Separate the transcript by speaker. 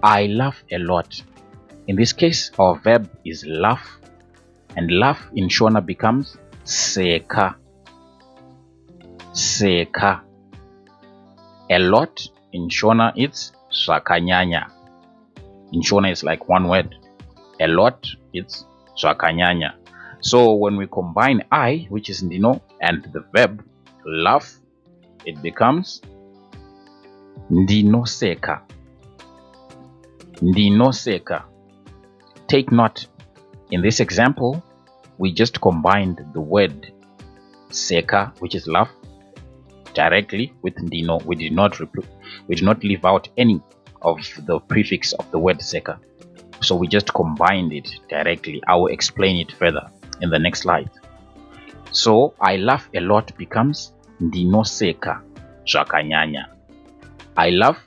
Speaker 1: I laugh a lot. In this case, our verb is laugh, and laugh in Shona becomes seka. Seka. A lot in Shona it's swakanyanya. In Shona it's like one word. A lot it's swakanyanya. So when we combine I, which is ndino, and the verb laugh, it becomes ndinoseka. Ndinoseka. Take note, in this example, we just combined the word seka, which is laugh, directly with ndino. We did not leave out any of the prefix of the word seka. So we just combined it directly. I will explain it further in the next slide. So I laugh a lot becomes ndinoseka swakanyanya. I laugh